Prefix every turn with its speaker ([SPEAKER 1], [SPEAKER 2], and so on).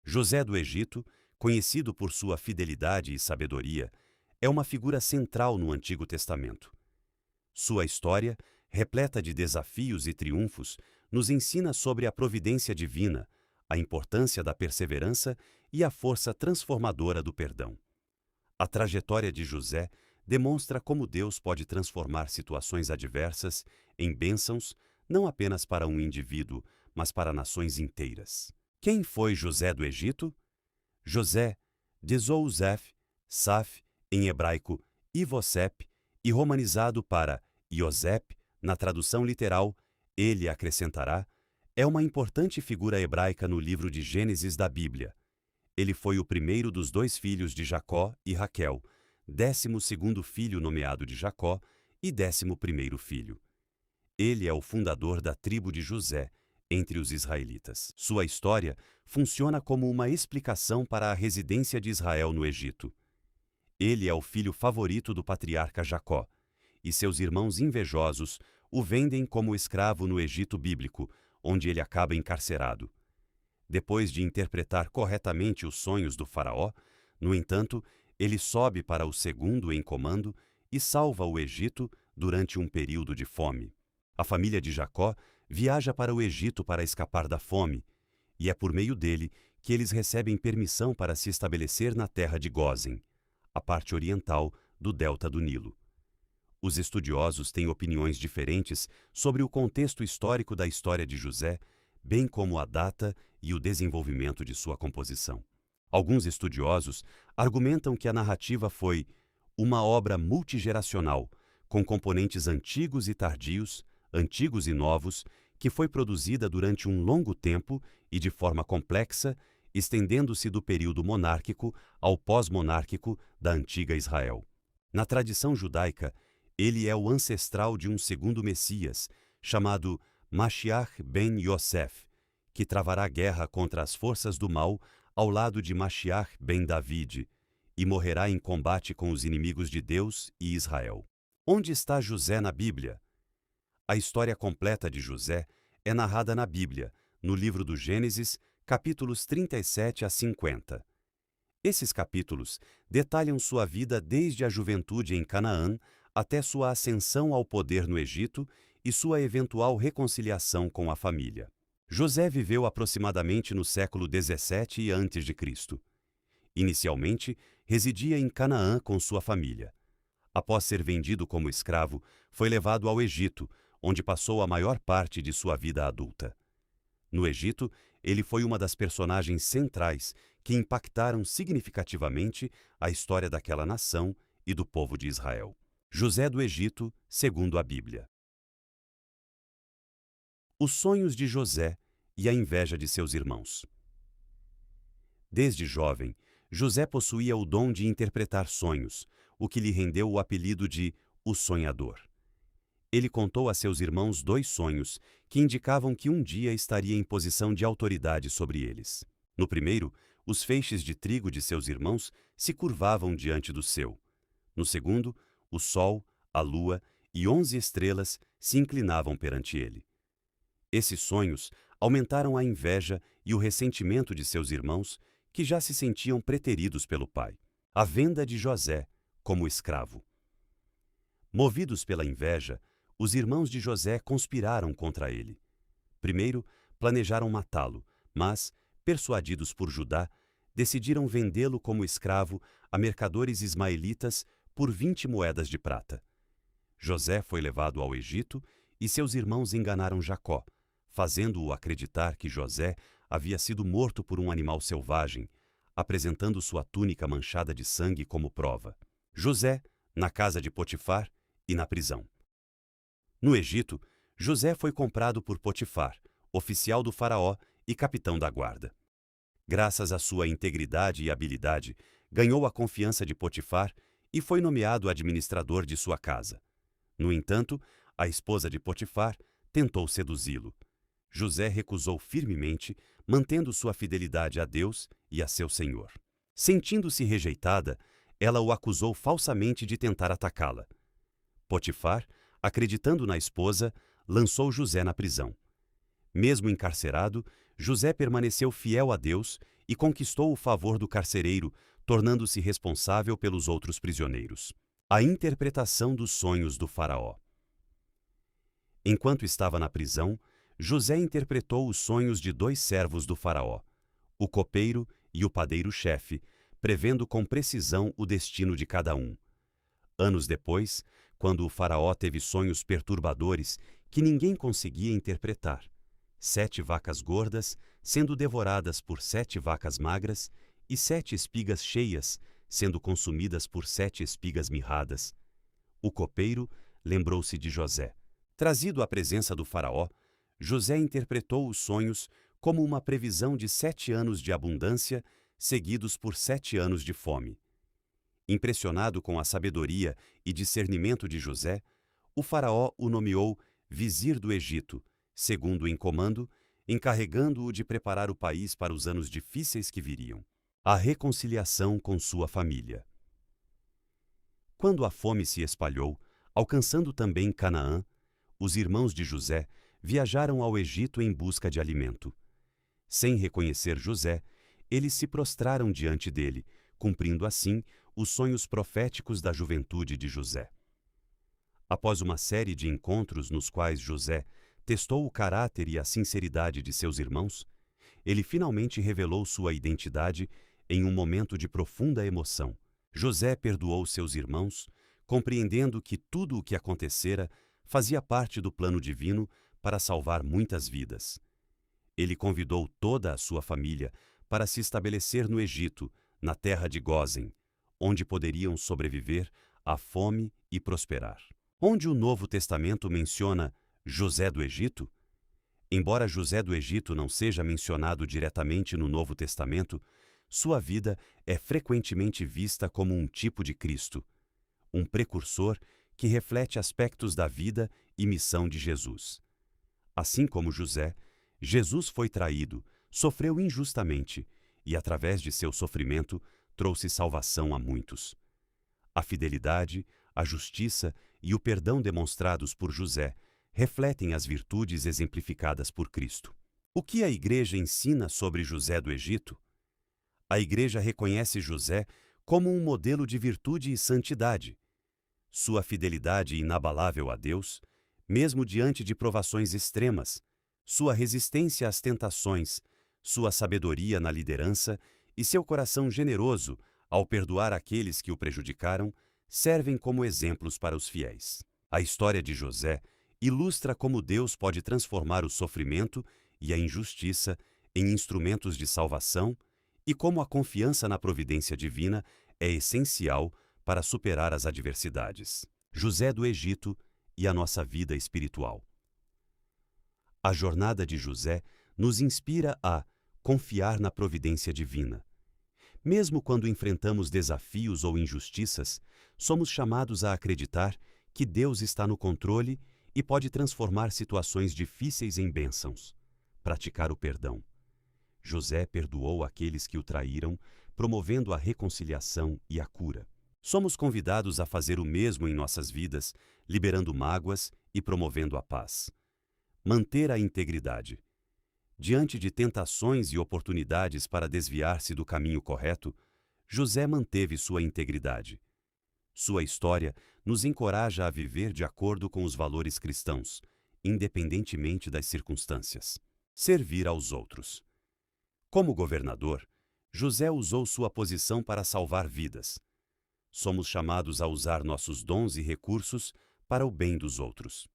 [SPEAKER 1] José do Egito, conhecido por sua fidelidade e sabedoria, é uma figura central no Antigo Testamento. Sua história, repleta de desafios e triunfos, nos ensina sobre a providência divina, a importância da perseverança e a força transformadora do perdão. A trajetória de José demonstra como Deus pode transformar situações adversas em bênçãos, não apenas para um indivíduo, mas para nações inteiras. Quem foi José do Egito? José, de Zouzef, Saf, em hebraico Ivosep, e romanizado para Iosep, na tradução literal, ele acrescentará, é uma importante figura hebraica no livro de Gênesis da Bíblia. Ele foi o primeiro dos 2 filhos de Jacó e Raquel, 12º filho nomeado de Jacó e 11º filho. Ele é o fundador da tribo de José, entre os israelitas. Sua história funciona como uma explicação para a residência de Israel no Egito. Ele é o filho favorito do patriarca Jacó, e seus irmãos invejosos o vendem como escravo no Egito bíblico, onde ele acaba encarcerado. Depois de interpretar corretamente os sonhos do faraó, no entanto, ele sobe para o segundo em comando e salva o Egito durante um período de fome. A família de Jacó viaja para o Egito para escapar da fome, e é por meio dele que eles recebem permissão para se estabelecer na terra de Gósen, a parte oriental do delta do Nilo. Os estudiosos têm opiniões diferentes sobre o contexto histórico da história de José, bem como a data e o desenvolvimento de sua composição. Alguns estudiosos argumentam que a narrativa foi uma obra multigeracional, com componentes antigos e tardios, antigos e novos, que foi produzida durante um longo tempo e de forma complexa, estendendo-se do período monárquico ao pós-monárquico da antiga Israel. Na tradição judaica, ele é o ancestral de um segundo Messias, chamado Mashiach ben Yosef, que travará guerra contra as forças do mal ao lado de Mashiach ben David, e morrerá em combate com os inimigos de Deus e Israel. Onde está José na Bíblia? A história completa de José é narrada na Bíblia, no livro do Gênesis, capítulos 37 a 50. Esses capítulos detalham sua vida desde a juventude em Canaã até sua ascensão ao poder no Egito e sua eventual reconciliação com a família. José viveu aproximadamente no século 17 a.C. Inicialmente, residia em Canaã com sua família. Após ser vendido como escravo, foi levado ao Egito, onde passou a maior parte de sua vida adulta. No Egito, ele foi uma das personagens centrais que impactaram significativamente a história daquela nação e do povo de Israel. José do Egito, segundo a Bíblia. Os sonhos de José e a inveja de seus irmãos. Desde jovem, José possuía o dom de interpretar sonhos, o que lhe rendeu o apelido de o Sonhador. Ele contou a seus irmãos 2 sonhos que indicavam que um dia estaria em posição de autoridade sobre eles. No primeiro, os feixes de trigo de seus irmãos se curvavam diante do seu. No segundo, o sol, a lua e 11 estrelas se inclinavam perante ele. Esses sonhos aumentaram a inveja e o ressentimento de seus irmãos, que já se sentiam preteridos pelo pai. A venda de José como escravo. Movidos pela inveja, os irmãos de José conspiraram contra ele. Primeiro, planejaram matá-lo, mas, persuadidos por Judá, decidiram vendê-lo como escravo a mercadores ismaelitas por 20 moedas de prata. José foi levado ao Egito e seus irmãos enganaram Jacó, fazendo-o acreditar que José havia sido morto por um animal selvagem, apresentando sua túnica manchada de sangue como prova. José, na casa de Potifar e na prisão. No Egito, José foi comprado por Potifar, oficial do faraó e capitão da guarda. Graças à sua integridade e habilidade, ganhou a confiança de Potifar e foi nomeado administrador de sua casa. No entanto, a esposa de Potifar tentou seduzi-lo. José recusou firmemente, mantendo sua fidelidade a Deus e a seu senhor. Sentindo-se rejeitada, ela o acusou falsamente de tentar atacá-la. Potifar, acreditando na esposa, lançou José na prisão. Mesmo encarcerado, José permaneceu fiel a Deus e conquistou o favor do carcereiro, tornando-se responsável pelos outros prisioneiros. A interpretação dos sonhos do faraó. Enquanto estava na prisão, José interpretou os sonhos de 2 servos do faraó, o copeiro e o padeiro-chefe, prevendo com precisão o destino de cada um. Anos depois, quando o faraó teve sonhos perturbadores que ninguém conseguia interpretar, 7 vacas gordas sendo devoradas por 7 vacas magras e 7 espigas cheias sendo consumidas por 7 espigas mirradas, o copeiro lembrou-se de José. Trazido à presença do faraó, José interpretou os sonhos como uma previsão de 7 anos de abundância, seguidos por 7 anos de fome. Impressionado com a sabedoria e discernimento de José, o faraó o nomeou vizir do Egito, segundo em comando, encarregando-o de preparar o país para os anos difíceis que viriam. A reconciliação com sua família. Quando a fome se espalhou, alcançando também Canaã, os irmãos de José viajaram ao Egito em busca de alimento. Sem reconhecer José, eles se prostraram diante dele, cumprindo assim os sonhos proféticos da juventude de José. Após uma série de encontros nos quais José testou o caráter e a sinceridade de seus irmãos, ele finalmente revelou sua identidade em um momento de profunda emoção. José perdoou seus irmãos, compreendendo que tudo o que acontecera fazia parte do plano divino para salvar muitas vidas. Ele convidou toda a sua família para se estabelecer no Egito, na terra de Gósen, onde poderiam sobreviver à fome e prosperar. Onde o Novo Testamento menciona José do Egito? Embora José do Egito não seja mencionado diretamente no Novo Testamento, sua vida é frequentemente vista como um tipo de Cristo, um precursor que reflete aspectos da vida e missão de Jesus. Assim como José, Jesus foi traído, sofreu injustamente e, através de seu sofrimento, trouxe salvação a muitos. A fidelidade, a justiça e o perdão demonstrados por José refletem as virtudes exemplificadas por Cristo. O que a Igreja ensina sobre José do Egito? A Igreja reconhece José como um modelo de virtude e santidade. Sua fidelidade inabalável a Deus, mesmo diante de provações extremas, sua resistência às tentações, sua sabedoria na liderança e seu coração generoso ao perdoar aqueles que o prejudicaram, servem como exemplos para os fiéis. A história de José ilustra como Deus pode transformar o sofrimento e a injustiça em instrumentos de salvação e como a confiança na providência divina é essencial para superar as adversidades. José do Egito e a nossa vida espiritual. A jornada de José nos inspira a confiar na providência divina. Mesmo quando enfrentamos desafios ou injustiças, somos chamados a acreditar que Deus está no controle e pode transformar situações difíceis em bênçãos. Praticar o perdão. José perdoou aqueles que o traíram, promovendo a reconciliação e a cura. Somos convidados a fazer o mesmo em nossas vidas, liberando mágoas e promovendo a paz. Manter a integridade. Diante de tentações e oportunidades para desviar-se do caminho correto, José manteve sua integridade. Sua história nos encoraja a viver de acordo com os valores cristãos, independentemente das circunstâncias. Servir aos outros. Como governador, José usou sua posição para salvar vidas. Somos chamados a usar nossos dons e recursos para o bem dos outros.